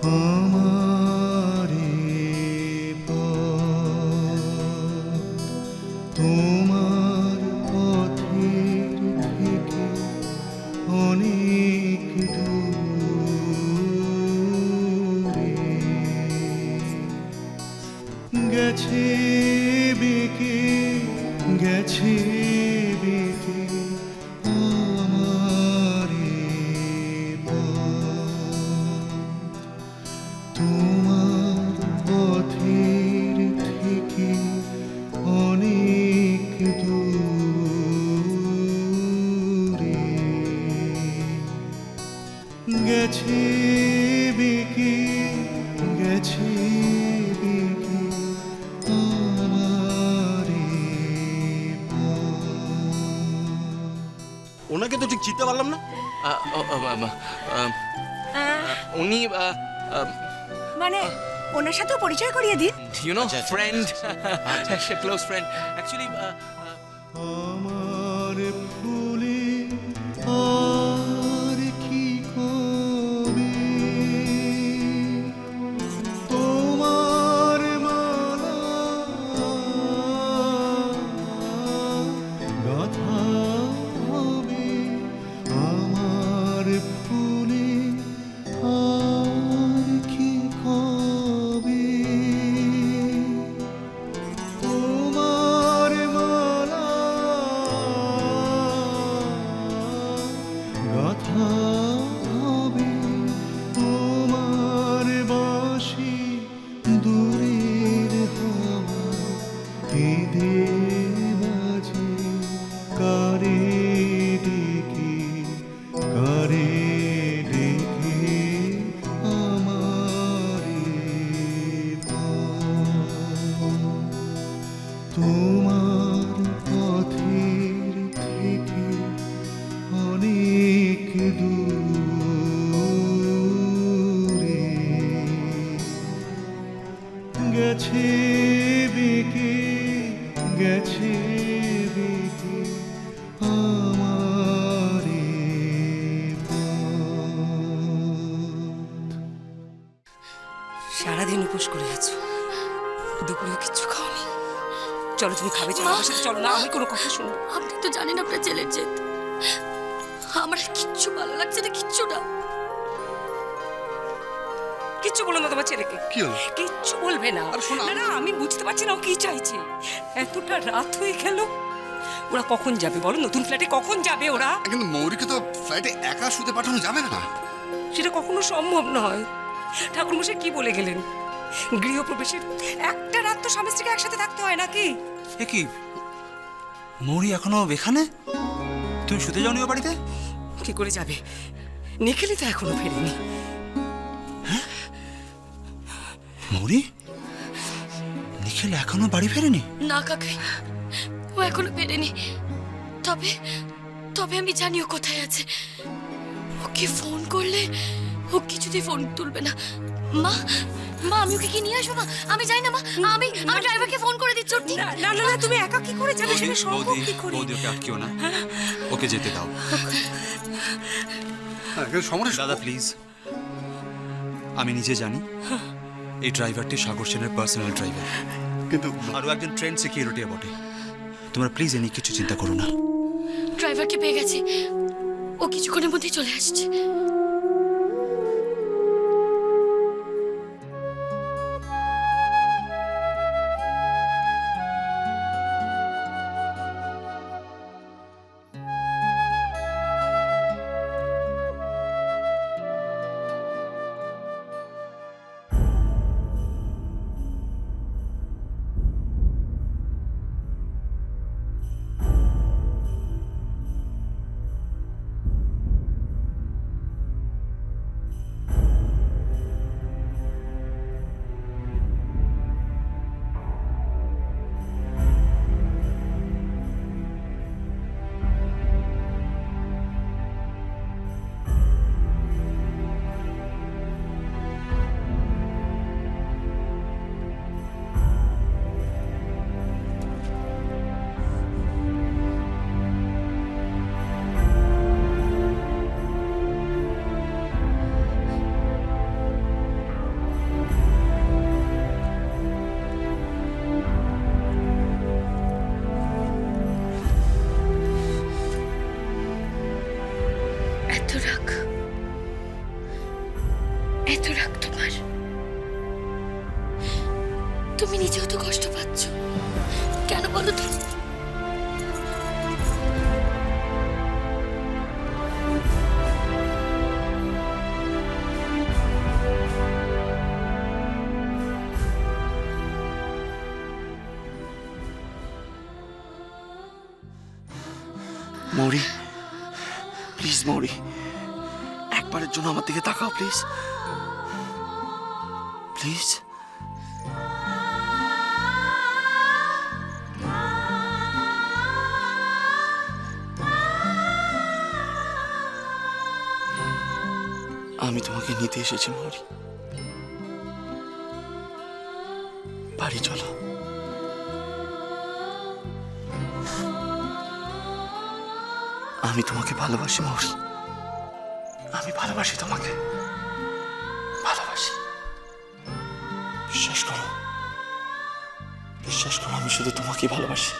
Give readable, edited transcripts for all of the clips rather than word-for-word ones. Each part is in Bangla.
আমারে তোমার পথের থেকে অনেক দূরে গেছে বেঁকে গেছে বেঁকে আমারে তোমার পথের থেকে অনেক দূরে গেছে বেঁকে গেছে বেঁকে আমারে ওনাকে তো ঠিক চিনতে পারলাম না। উনি মানে ওনার সাথেও পরিচয় করিয়ে দিন। You know friend, close friend actually. আমার ফুলে আর কি কবে তোমার মালা গাথা হবে আমার ফুলে আর কি কবে তোমার মালা গাথা হবে তোমার বাঁশি দূরের হাওয়া কেঁদে বাজে কারে ডেকে কারে ডেকে আমারে তোমার পথের থেকে অনেক দূরে গেছে বেঁকে গেছে বেঁকে আমারে সারাদিন উপোস করে আছো, দুপুরে কিচ্ছু খাওনি। চলো তুমি খাবে, চলো আমার সাথে চলো। না আমি কোনো কথা শুনবো। আপনি তো জানেন আপনার ছেলের জেদ। আমার কিচ্ছু ভালো লাগছে না, কিচ্ছু না। কিচ্ছু বলো না তোমার ছেলেকে। কি হলো? কিচ্ছু বলবে না। না না, আমি বুঝতে পারছি না ও কি চাইছে। এতটা রাত হয়ে গেল, ওরা কখন যাবে বলো? নতুন ফ্ল্যাটে কখন যাবে ওরা? কিন্তু মৌরিকে তো ফ্লাইটে একা শুতে পাঠানো যাবে না। সেটা কখনো সম্ভব নয়। ঠাকুরমশাই কি বলে গেলেন? গৃহপ্রবেশের একটা রাত তো স্বামী স্ত্রীকে একসাথে থাকতে হয় নাকি? এ কি মৌরি এখনো এখানে? তুমি শুতে যাওনি ও বাড়িতে? কি করে যাবে? নিখিলই তো এখনো ফেরেনি। মৌরি, নিখিল এখনো বাড়ি ফেরেনি? না কাকাই, ও এখনো বেরেনি। তবে তবে আমি জানি ও কোথায় আছে। ওকে ফোন করলে ও কিছুতেই ফোন তুলবে না। মা মা, আমি ওকে কি নিয়ে আসবো? মা আমি যাই না। মা আমি ড্রাইভারকে ফোন করে দিচ্ছি। ওর ঠিক- না না না, তুমি একা কি করে যাবে? সেটা সম্ভব কি করে? বৌদি ওকে আটকিও না, ওকে যেতে দাও। সমস্যা দাদা প্লিজ, আমি নিজে জানি এই ড্রাইভারটি সাগর সেনের পার্সোনাল ড্রাইভার, কিন্তু আরও একজন ট্রেন সিকিউরিটি বটে। তোমরা প্লিজ এ নিয়ে কিছু চিন্তা করো না। ড্রাইভারকে পেয়ে গেছি, ও কিছুক্ষণের মধ্যেই চলে আসছে। এত রাগ তোমার? তুমি নিজেও তো কষ্ট পাচ্ছ, কেন বলো তো? মৌরি, প্লিজ মৌরি, একবারের জন্য আমার দিকে তাকাও প্লিজ, প্লিজ। আমি তোমাকে নিতে এসেছি মৌরি, বাড়ি চলো। আমি তোমাকে ভালোবাসি মৌরি, আমি ভালোবাসি তোমাকে, ভালোবাসি। বিশ্বাস করো, বিশ্বাস করো, আমি শুধু তোমাকেই ভালোবাসি,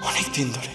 অনেক দিন ধরে।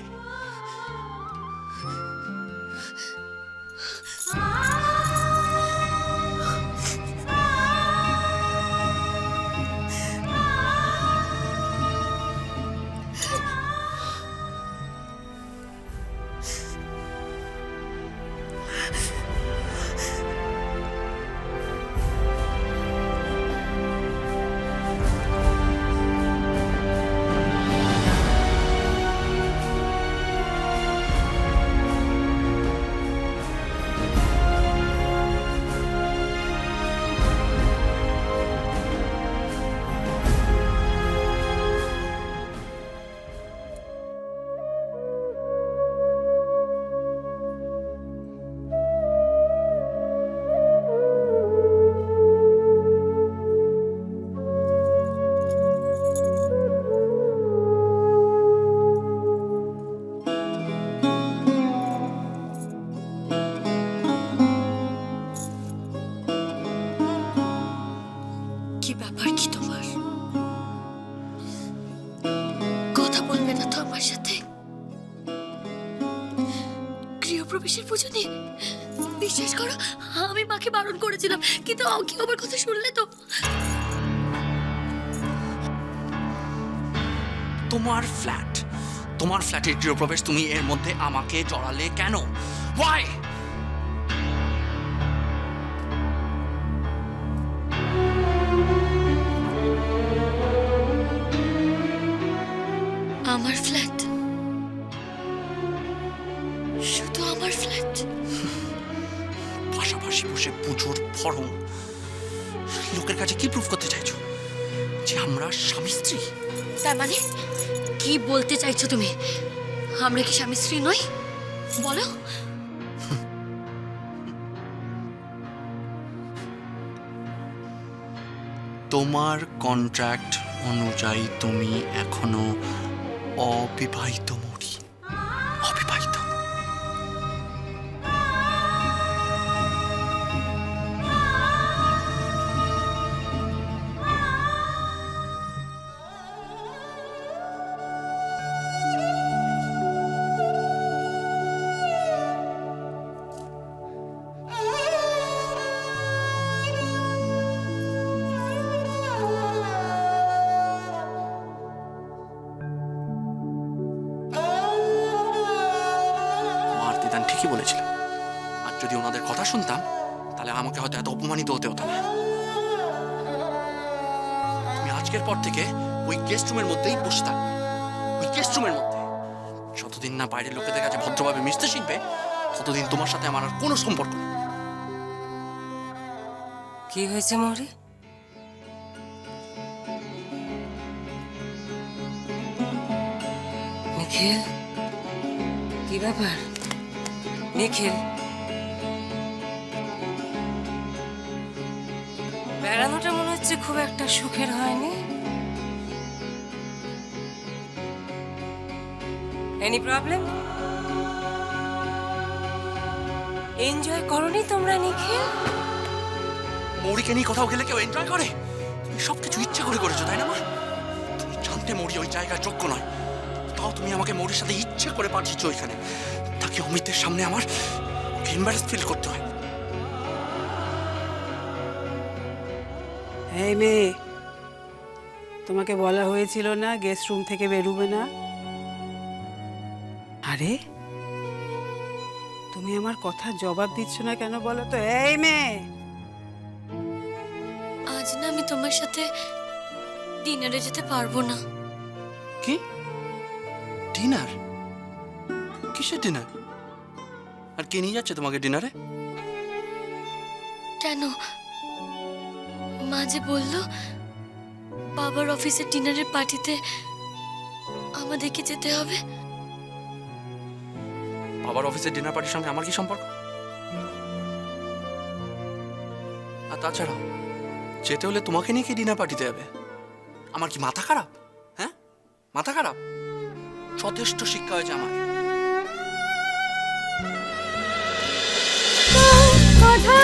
কি ব্যাপার কি তোমার? কথা বলবে না তো আমার সাথে? গৃহপ্রবেশের পুজো নিয়ে? বিশ্বাস করো, আমি মাকে বারণ করেছিলাম, কিন্তু কি আমার কথা শুনলে তো? তোমার ফ্ল্যাটের গৃহপ্রবেশ, তুমি এর মধ্যে আমাকে জড়ালে কেন? Why? আমার ফ্ল্যাট, শুধু আমার ফ্ল্যাট। পাশাপাশি বসে পুজোর ফরম লোকের কাছে কি প্রুফ করতে চাইছো? যে আমরা স্বামী স্ত্রী? তার মানে কি বলতে চাইছো তুমি? আমরা কি স্বামী স্ত্রী নই? বলো। তোমার কন্ট্রাক্ট অনুযায়ী তুমি এখনো অবিবাহিত মৌরি, অবিবাহিত। ঠিকই বলেছিল, আর যদি ওনাদের কথা শুনতাম তাহলে আমাকে হয়তো এত অপমানিত হতে হতো না। তুমি আজকের পর থেকে ওই গেস্ট রুমের মধ্যেই বসে থাকবে, ওই গেস্ট রুমের মধ্যে। যতদিন না বাইরের লোকেদের কাছে ভদ্রভাবে মিশতে শিখবে, ততদিন তোমার সাথে আমার আর কোনো সম্পর্ক নেই। কি হয়েছে মৌরি? নিখিল, কি ব্যাপার? নিখিল, বেড়ানোটা মনে হচ্ছে খুব একটা সুখের হয়নি। Any problem? এনজয় করনি তোমরা নিখিল? মৌরিকে নিয়ে কোথাও গেলে কেউ এনজয় করে? তুমি সবকিছু ইচ্ছা করে করেছো, তাই না মা? তুমি জানতে মৌরি ওই জায়গায় যোগ্য নয়, তাও তুমি আমাকে মৌরির সাথে ইচ্ছে করে পাঠিয়েছো ওইখানে, তাকে অমিতের সামনে আমার এম্বারেস ফিল করতে হয়। এই মেয়ে, তোমাকে বলা হয়েছিল না গেস্ট রুম থেকে বেরোবে না? আরে তুমি আমার কথা জবাব দিচ্ছ না কেন বলো তো? এই মেয়ে, আজ না আমি তোমার সাথে ডিনারে যেতে পারবো না। কি ডিনার? কিসের ডিনার? আর কে নিয়ে যাচ্ছে তোমাকে ডিনারে? কেন? মা যে বললো বাবার অফিসের ডিনারের পার্টিতে আমাদেরকে যেতে হবে। বাবার অফিসের ডিনার পার্টির সঙ্গে আমার কি সম্পর্ক? আর তাছাড়া যেতে হলে তোমাকে নিয়ে কি ডিনার পার্টিতে যাবে? আমার কি মাথা খারাপ? হ্যাঁ, মাথা খারাপ? যথেষ্ট শিক্ষা হয়েছে আমার। কথা